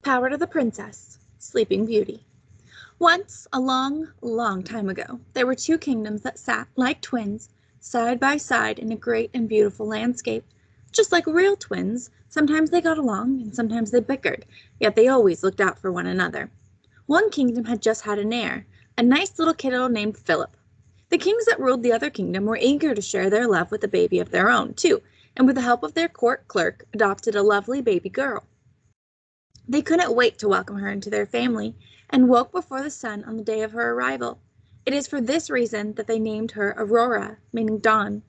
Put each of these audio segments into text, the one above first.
Power to the Princess, Sleeping Beauty. Once, a long, long time ago, there were two kingdoms that sat, like twins, side by side in a great and beautiful landscape. Just like real twins, sometimes they got along and sometimes they bickered, yet they always looked out for one another. One kingdom had just had an heir, a nice little kiddo named Philip. The kings that ruled the other kingdom were eager to share their love with a baby of their own, too, and with the help of their court clerk, adopted a lovely baby girl. They couldn't wait to welcome her into their family, and woke before the sun on the day of her arrival. It is for this reason that they named her Aurora, meaning dawn.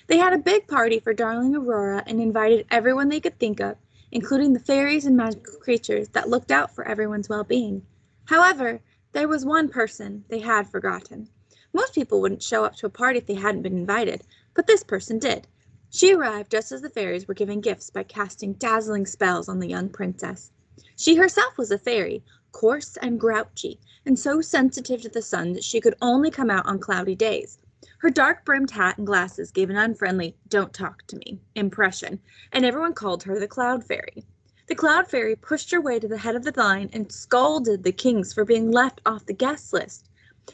They had a big party for darling Aurora and invited everyone they could think of, including the fairies and magical creatures that looked out for everyone's well-being. However, there was one person they had forgotten. Most people wouldn't show up to a party if they hadn't been invited, but this person did. She arrived just as the fairies were giving gifts by casting dazzling spells on the young princess. She herself was a fairy, coarse and grouchy, and so sensitive to the sun that she could only come out on cloudy days. Her dark-brimmed hat and glasses gave an unfriendly "don't talk to me" impression, and everyone called her the Cloud Fairy. The Cloud Fairy pushed her way to the head of the line and scolded the kings for being left off the guest list.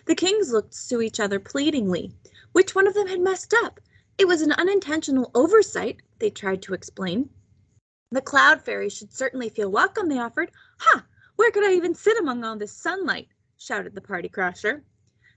The kings looked to each other pleadingly. Which one of them had messed up? It was an unintentional oversight, they tried to explain. The Cloud Fairy should certainly feel welcome, they offered. Ha! Where could I even sit among all this sunlight? Shouted the party crasher.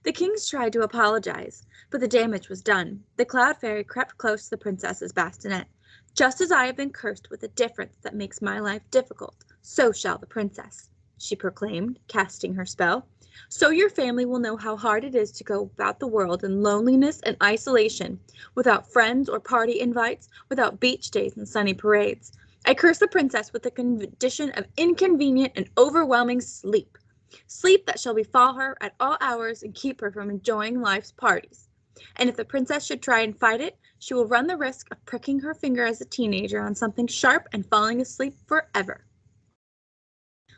The kings tried to apologize, but the damage was done. The Cloud Fairy crept close to the princess's bassinet. Just as I have been cursed with a difference that makes my life difficult, so shall the princess, she proclaimed, casting her spell. So your family will know how hard it is to go about the world in loneliness and isolation, without friends or party invites, without beach days and sunny parades. I curse the princess with the condition of inconvenient and overwhelming sleep. Sleep that shall befall her at all hours and keep her from enjoying life's parties. And if the princess should try and fight it, she will run the risk of pricking her finger as a teenager on something sharp and falling asleep forever.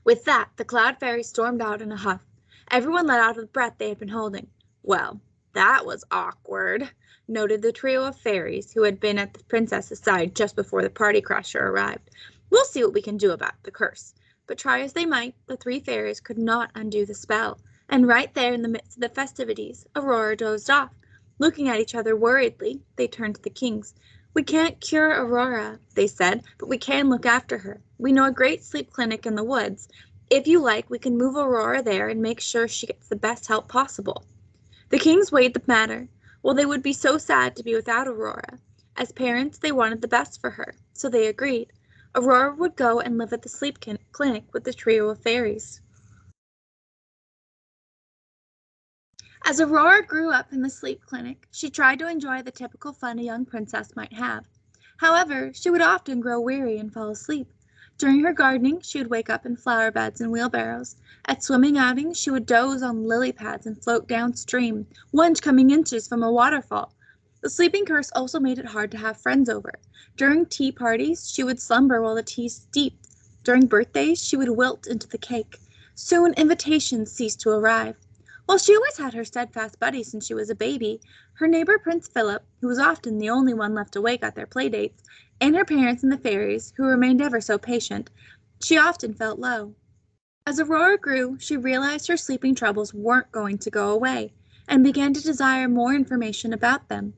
With that, the Cloud Fairy stormed out in a huff. Everyone let out of the breath they had been holding. Well, that was awkward, noted the trio of fairies who had been at the princess's side just before the party crasher arrived. We'll see what we can do about the curse. But try as they might, the three fairies could not undo the spell, and right there in the midst of the festivities, Aurora dozed off. Looking at each other worriedly, they turned to the kings. We can't cure Aurora, they said, but we can look after her. We know a great sleep clinic in the woods. If you like, we can move Aurora there and make sure she gets the best help possible. The kings weighed the matter. Well, they would be so sad to be without Aurora. As parents, they wanted the best for her, so they agreed. Aurora would go and live at the sleep clinic with the trio of fairies. As Aurora grew up in the sleep clinic, she tried to enjoy the typical fun a young princess might have. However, she would often grow weary and fall asleep. During her gardening, she would wake up in flower beds and wheelbarrows. At swimming outings, she would doze on lily pads and float downstream, once coming inches from a waterfall. The sleeping curse also made it hard to have friends over. During tea parties, she would slumber while the tea steeped. During birthdays, she would wilt into the cake. Soon, invitations ceased to arrive. While she always had her steadfast buddy since she was a baby, her neighbor Prince Philip, who was often the only one left awake at their playdates, and her parents and the fairies, who remained ever so patient, she often felt low. As Aurora grew, she realized her sleeping troubles weren't going to go away, and began to desire more information about them.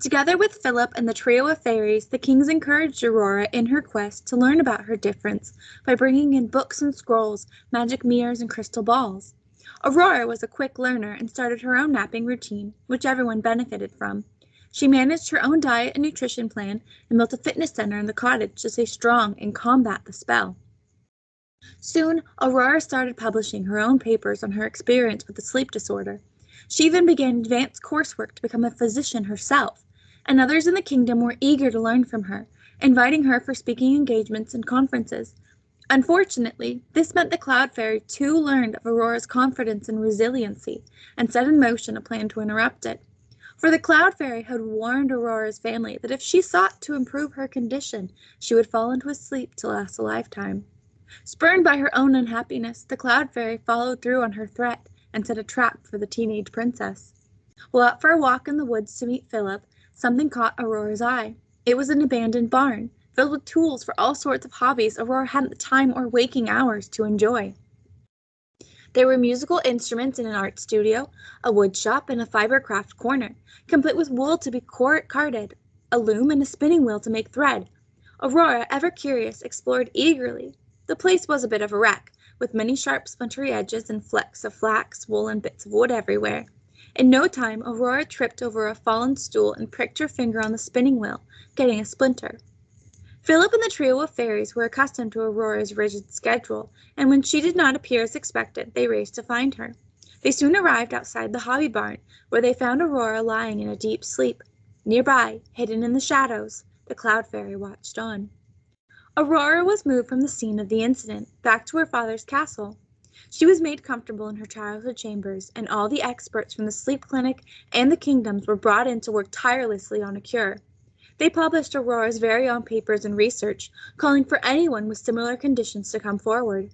Together with Philip and the trio of fairies, the kings encouraged Aurora in her quest to learn about her difference by bringing in books and scrolls, magic mirrors, and crystal balls. Aurora was a quick learner and started her own napping routine, which everyone benefited from. She managed her own diet and nutrition plan and built a fitness center in the cottage to stay strong and combat the spell. Soon, Aurora started publishing her own papers on her experience with the sleep disorder. She even began advanced coursework to become a physician herself, and others in the kingdom were eager to learn from her, inviting her for speaking engagements and conferences. Unfortunately, this meant the Cloud Fairy too learned of Aurora's confidence and resiliency, and set in motion a plan to interrupt it. For the Cloud Fairy had warned Aurora's family that if she sought to improve her condition, she would fall into a sleep to last a lifetime. Spurned by her own unhappiness, the Cloud Fairy followed through on her threat and set a trap for the teenage princess. While out for a walk in the woods to meet Philip, something caught Aurora's eye. It was an abandoned barn, filled with tools for all sorts of hobbies Aurora hadn't the time or waking hours to enjoy. There were musical instruments in an art studio, a wood shop, and a fibercraft corner, complete with wool to be carded, a loom and a spinning wheel to make thread. Aurora, ever curious, explored eagerly. The place was a bit of a wreck, with many sharp splintery edges and flecks of flax, wool, and bits of wood everywhere. In no time, Aurora tripped over a fallen stool and pricked her finger on the spinning wheel, getting a splinter. Philip and the trio of fairies were accustomed to Aurora's rigid schedule, and when she did not appear as expected, they raced to find her. They soon arrived outside the hobby barn, where they found Aurora lying in a deep sleep. Nearby, hidden in the shadows, the Cloud Fairy watched on. Aurora was moved from the scene of the incident back to her father's castle. She was made comfortable in her childhood chambers, and all the experts from the sleep clinic and the kingdoms were brought in to work tirelessly on a cure. They published Aurora's very own papers and research, calling for anyone with similar conditions to come forward.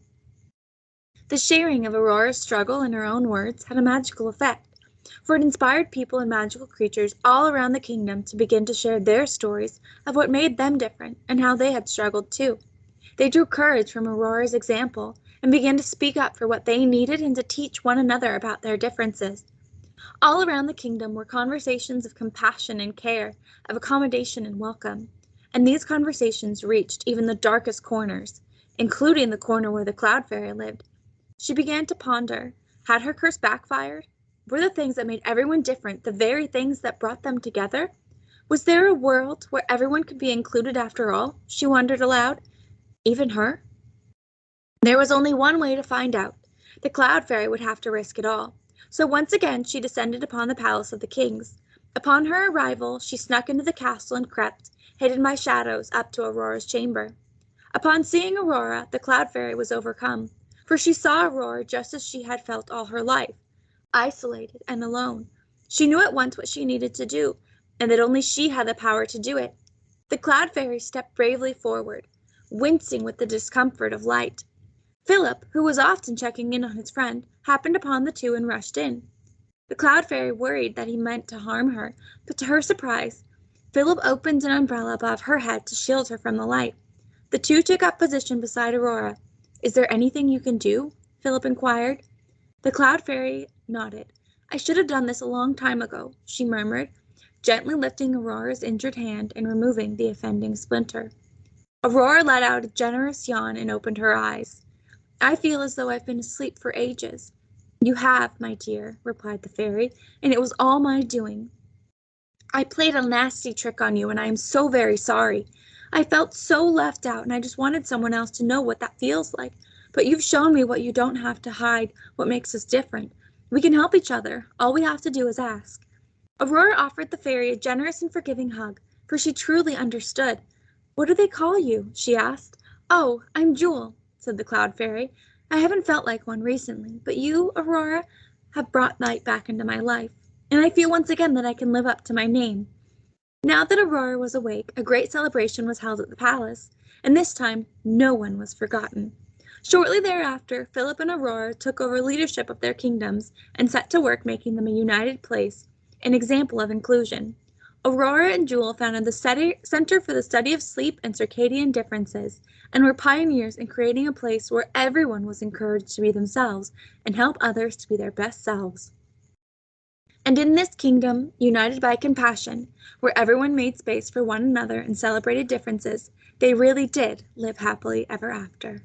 The sharing of Aurora's struggle in her own words had a magical effect, for it inspired people and magical creatures all around the kingdom to begin to share their stories of what made them different and how they had struggled too. They drew courage from Aurora's example and began to speak up for what they needed and to teach one another about their differences. All around the kingdom were conversations of compassion and care, of accommodation and welcome, and these conversations reached even the darkest corners, including the corner where the Cloud Fairy lived. She began to ponder, had her curse backfired? Were the things that made everyone different the very things that brought them together? Was there a world where everyone could be included after all? She wondered aloud. Even her? There was only one way to find out. The Cloud Fairy would have to risk it all. So once again she descended upon the palace of the kings. Upon her arrival, she snuck into the castle and crept, hidden by shadows, up to Aurora's chamber. Upon seeing Aurora, the Cloud Fairy was overcome, for she saw Aurora just as she had felt all her life, isolated and alone. She knew at once what she needed to do, and that only she had the power to do it. The Cloud Fairy stepped bravely forward, wincing with the discomfort of light. Philip, who was often checking in on his friend, happened upon the two and rushed in. The Cloud Fairy worried that he meant to harm her, but to her surprise, Philip opened an umbrella above her head to shield her from the light. The two took up position beside Aurora. "Is there anything you can do?" Philip inquired. The Cloud Fairy nodded. "I should have done this a long time ago," she murmured, gently lifting Aurora's injured hand and removing the offending splinter. Aurora let out a generous yawn and opened her eyes. "I feel as though I've been asleep for ages." "You have, my dear," replied the fairy, "and it was all my doing. I played a nasty trick on you, and I am so very sorry. I felt so left out, and I just wanted someone else to know what that feels like. But you've shown me what you don't have to hide, what makes us different. We can help each other. All we have to do is ask." Aurora offered the fairy a generous and forgiving hug, for she truly understood. "What do they call you?" she asked. "Oh, I'm Jewel," said the Cloud Fairy. "I haven't felt like one recently, but you, Aurora, have brought light back into my life, and I feel once again that I can live up to my name." Now that Aurora was awake, a great celebration was held at the palace, and this time no one was forgotten. Shortly thereafter, Philip and Aurora took over leadership of their kingdoms and set to work making them a united place, an example of inclusion. Aurora and Jewel founded the Center for the Study of Sleep and Circadian Differences, and were pioneers in creating a place where everyone was encouraged to be themselves and help others to be their best selves. And in this kingdom, united by compassion, where everyone made space for one another and celebrated differences, they really did live happily ever after.